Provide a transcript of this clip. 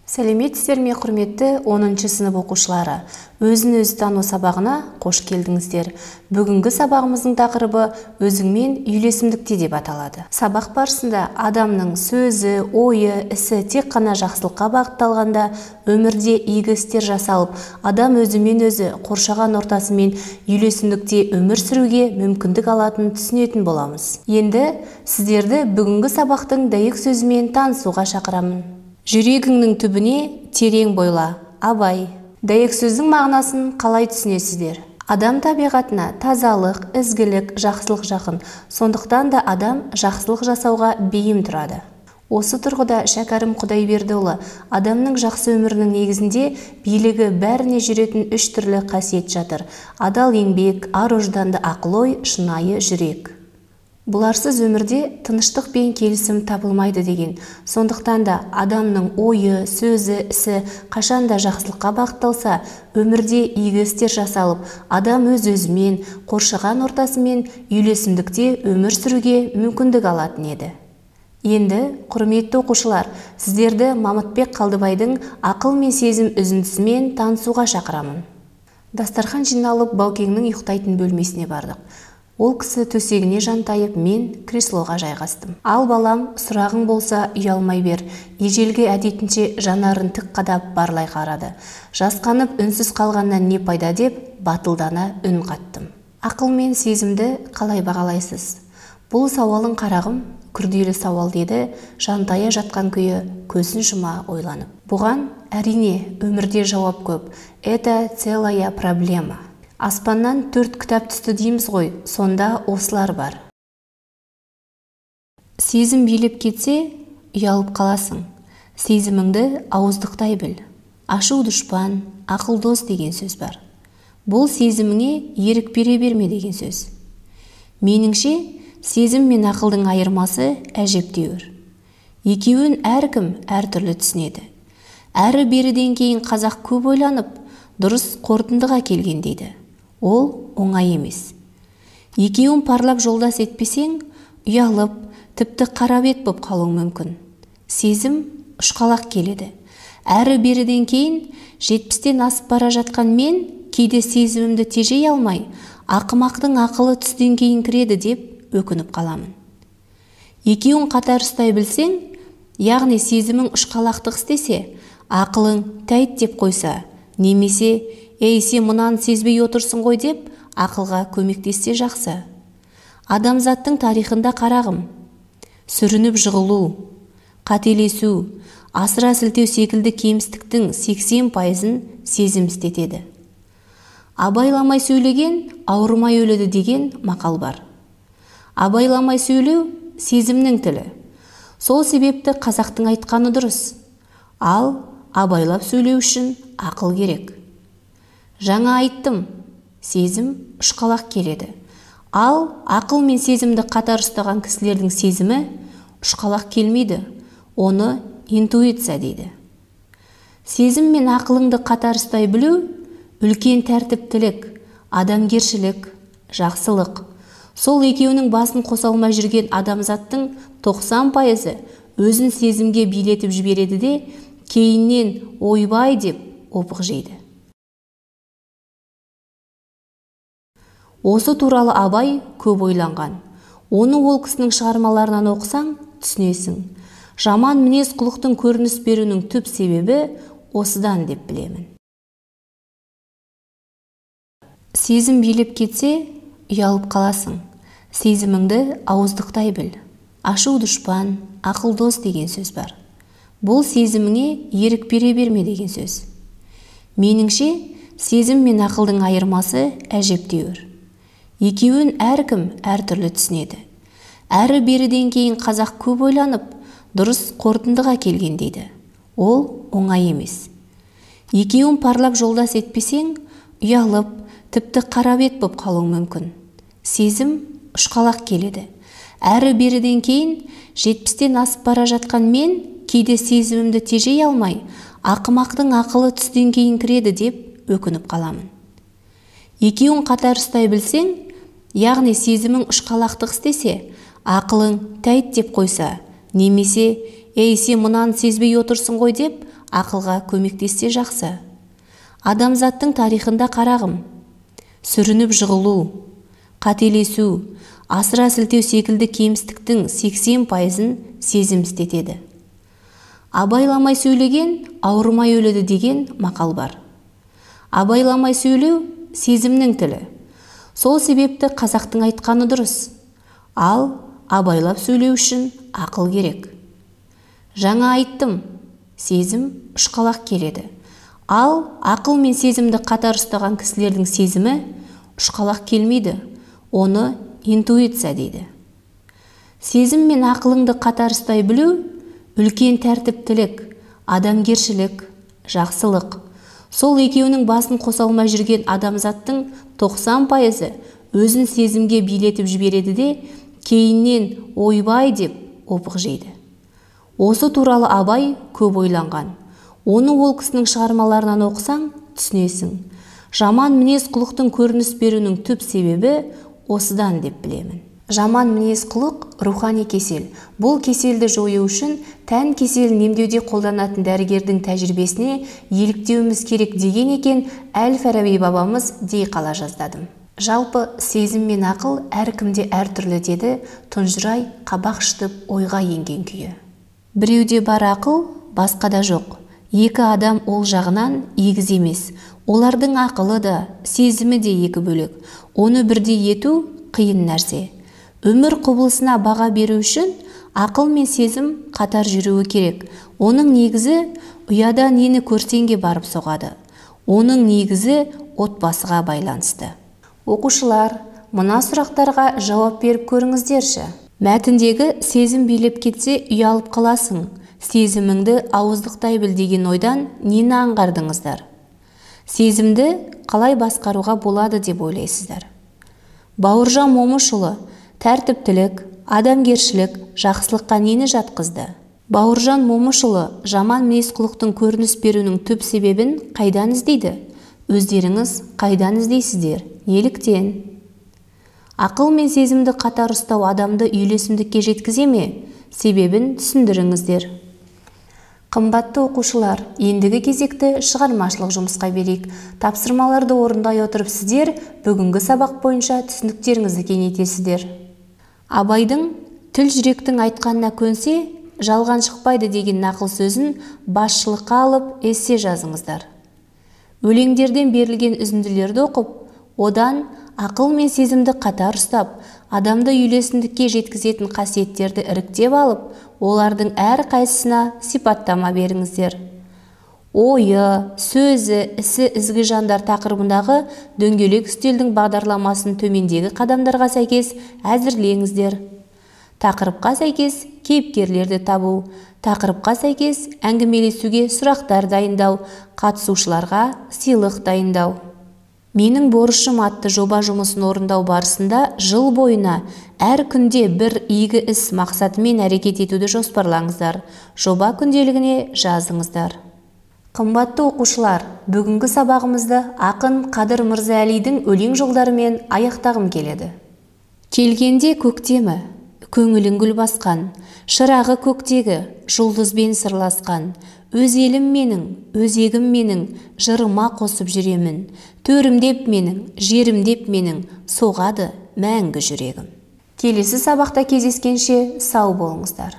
Сәлеметсіздер ме, құрметті 10-шы сынып оқушылары. Өзін-өзі тану сабағына қош келдіңіздер. Бүгінгі сабағымыздың тақырыбы өзіңмен үйлесімдікте деп аталады. Сабақ барысында адамның сөзі, ойы, ісі тек қана жақсылыққа бағытталғанда, өмірде игі істер жасалып, адам өзімен өзі қоршаған ортасымен үйлесімдікте өмір сүруге мүмкіндік алатынын түсінетін боламыз. Енді сіздерді бүгінгі сабақтың дәйек сөзімен танысуға шақырамын. Жүрегіңнің түбіне терең бойла. Абай. Дәйек сөздің мағынасын қалай түсінесіздер? Адам табиғатына тазалық, ізгілік, жақсылық жақын. Сондықтан да адам жақсылық жасауға бейім тұрады. Осы тұрғыда Шәкәрім Құдайбердіұлы адамның жақсы өмірінің негізінде билігі бәріне жүретін 3 түрлі қасиет жатыр. Адал еңбек, ар-ожданды ақыл-ой, шынайы жүрек. Бұларсыз өмірде тыныштық пен келісім табылмайды деген. Сондықтан да адамның ойы, сөзі, ісі қашанда жақсылыққа бағытталса, өмірде игі істер жасалып, адам өз-өзімен, қоршаған ортасымен үйлесімдікте өмір сүруге мүмкіндік алатын еді. Енді, құрметті оқушылар, сіздерді Мамытбек Қалдыбайдың ақыл мен сезім үзіндісімен танысуға шақырамын. Дастархан жиналып, Баукеңнің ұйықтайтын бөлмесіне бардық. Ол кісі төсегіне жантайып, мен креслоға жайғастым. Ал балам, сұрағың болса ұялмай бер. Ежелгі әдетінше жанарын тік қадап барлай қарады. Жасқанып үнсіз қалғаннан не пайда деп батылдана үн қаттым. Ақыл мен сезімді қалай бағалайсыз? Бұл сауалың, қарағым, күрделі сауал деді, жантая жатқан күйі көзін жұма ойланып. Бұған әрине өмірде жауап көп. Это целая проблема. Аспаннан 4 кітап түсті дейміз ғой, сонда осылар бар. Сезім билеп кетсе, ұялып қаласың. Сезіміңді ауыздықтай біл. Ашу дұшпан, ақыл дос деген сөз бар. Бұл сезіміңе ерік бере берме деген сөз. Меніңше, сезім мен ақылдың айырмасы әжептеуір. Екеуін әркім әртүрлі түсінеді. Әрі беріден кейін қазақ көп ойланып, дұрыс қорытындыға келген дейді. Ол оңай емес. Екеуін парлап жолдас етпесең, ұялып, тіпті қарабет боп қалуың мүмкін. Сезім ұшқалақ келеді. Әрі беріден кейін 70-тен асып бара жатқан мен кейде сезімімді тежей алмай, ақымақтың ақылы түстен кейін кіреді деп өкініп қаламын. Екеуін қатар ұстай білсең, яғни сезімің ұшқалақтық істесе, ақылың тәйт деп қойса, немесе «Ей, сен мұнан сезбей отырсың ғой» деп ақылға көмектессе жақсы. Адамзаттың тарихында, қарағым, сүрініп жығылу, қателесу, асыра сілтеу секілді кемістіктің 80%-ын сезім істетеді. Абайламай сөйлеген ауырмай өледі деген мақал бар. Абайламай сөйлеу сезімнің тілі. Сол себепті қазақтың айтқаны дұрыс. Ал абайлап сөйлеу үшін ақыл керек. Жаңа айттым, сезім ұшқалақ келеді. Ал ақыл мен сезімді қатар ұстаған кісілердің сезімі ұшқалақ келмейді. Оны интуиция дейді. Сезім мен ақылыңды қатар ұстай білу үлкен тәртіптілік, адамгершілік, жақсылық. Сол екеуінің басын қоса алмай жүрген адамзаттың 90%-ы өзін сезімге билетіп жібереді де, кейіннен ойбай деп опық жейді. Осы туралы Абай көп ойланған. Оны ол кісінің шығармаларынан оқысаң, түсінесің. Жаман мінез құлықтың көрініс беруінің түп себебі осыдан деп білемін. Сезім билеп кетсе, ұялып қаласың. Сезіміңді ауыздықтай біл. Ашу дұшпан, ақыл дос деген сөз бар. Бұл сезіміңе ерік бере берме деген сөз. Меніңше, сезім мен ақылдың айырмасы әжептеуір. Екеуін әркім әртүрлі түсінеді. Әрі беріден кейін қазақ көп ойланып, дұрыс қорытындыға келген дейді. Ол оңай емес. Екеуін парлап жолдас етпесең, ұялып, тіпті қарабет боп қалуың мүмкін. Сезім ұшқалақ келеді. Әрі беріден кейін 70-тен асып бара жатқан мен кейде сезімімді тежей алмай, ақымақтың ақылы түстен кейін кіреді деп өкініп қаламын. Екеуін қатар ұстай білсең, яғни сезімің ұшқалақтық істесе, ақылың тәйт деп қойса, немесе «Ей, сен мұнан сезбей отырсың ғой» деп ақылға көмектессе жақсы. Адамзаттың тарихында қарағым, сүрініп жығылу, қателесу, асыра сілтеу секілді кемістіктің 80%-ын сезім істетеді. Абайламай сөйлеген ауырмай өледі деген мақал бар. Абайламай сөйлеу сезімнің тілі. Сол себепті қазақтың айтқаны дұрыс. Ал абайлап сөйлеу үшін ақыл керек. Жаңа айттым, сезім ұшқалақ келеді. Ал ақыл мен сезімді қатар ұстаған кісілердің сезімі ұшқалақ келмейді. Оны интуиция дейді. Сезім мен ақылыңды қатар ұстай білу үлкен тәртіптілік, адамгершілік, жақсылық. Сол екеуінің басын қоса алмай жүрген адамзаттың 90%-ы өзін сезімге билетіп жібереді де, кейіннен ойбай деп опық жейді. Осы туралы Абай көп ойланған. Оны ол кісінің шығармаларынан оқысаң, түсінесің. Жаман мінез құлықтың көрініс беруінің түп себебі осыдан деп білемін. Жаман мінез құлық рухани кесел. Бұл кеселді жою үшін тән кеселін емдеуде қолданатын дәрігердің тәжірибесіне еліктеуіміз керек деген екен Әл-Фараби бабамыз дей қала жаздадым. Жалпы сезім мен ақыл әркімде әртүрлі деді тұнжырай қабақ шытып ойға енген күйі. Біреуде бар ақыл, басқада жоқ. Екі адам ол жағынан егіз емес. Олардың ақылы да, сезімі де екі бөлек. Оны бірдей ету қиын нәрсе. Өмір құбылысына баға беру үшін ақыл мен сезім қатар жүруі керек. Оның негізі ұяда нені көрсенге барып соғады. Оның негізі отбасыға байланысты. Оқушылар, мына сұрақтарға жауап беріп көріңіздерші. Мәтіндегі сезім билеп кетсе ұялып қаласың. Сезіміңді ауыздықтай біл деген ойдан нені аңғардыңыздар? Сезімді қалай басқаруға болады деп ойлайсыздар? Бауыржан Момышұлы тәртіптілік, адамгершілік, жақсылыққа нені жатқызды? Бауыржан Момышұлы жаман мінез құлықтың көрініс беруінің түп себебін қайдан іздейді? Өздеріңіз қайдан іздейсіздер? Неліктен? Ақыл мен сезімді қатар ұстау адамды үйлесімдікке жеткізе ме? Себебін түсіндіріңіздер. Қымбатты оқушылар, ендігі кезекті шығармашылық жұмысқа берейік. Тапсырмаларды орындай отырып сіздер бүгінгі сабақ бойынша түсініктеріңізді кеңейтесіздер. Абайдың тіл жүректің айтқанына көнсе, жалған шықпайды деген нақыл сөзін басшылыққа алып эссе жазыңыздар. Өлеңдерден берілген үзінділерді оқып, одан ақыл мен сезімді қатар ұстап, адамды үйлесімдікке жеткізетін қасиеттерді іріктеп алып, олардың әр қайсысына сипаттама беріңіздер. Ойы, сөзі, ісі ізгі жандар тақырыбындағы дөңгелек үстелдің бағдарламасын төмендегі қадамдарға сәйкес әзірлеңіздер. Тақырыпқа сәйкес кейіпкерлерді табу, тақырыпқа сәйкес әңгімелесуге сұрақтар дайындау, қатысушыларға сыйлық дайындау. Менің борышым атты жоба жұмысын орындау барысында жыл бойына әр күнде бір игі іс мақсатымен әрекет етуді жоспарлаңыздар. Жоба күнделігіне жазыңыздар. Қымбатты оқушылар, бүгінгі сабағымызды ақын Қадыр Мырза Әлидің өлең жолдарымен аяқтағым келеді. Келгенде көктемі, көңілін гүл басқан, шырағы көктегі, жұлдызбен сырласқан, өз елім менің, өзегім менің, жырыма қосып жүремін, төрімдеп менің, жерімдеп менің, соғады мәңгі жүрегім. Келесі сабақта кездескенше сау болыңыздар.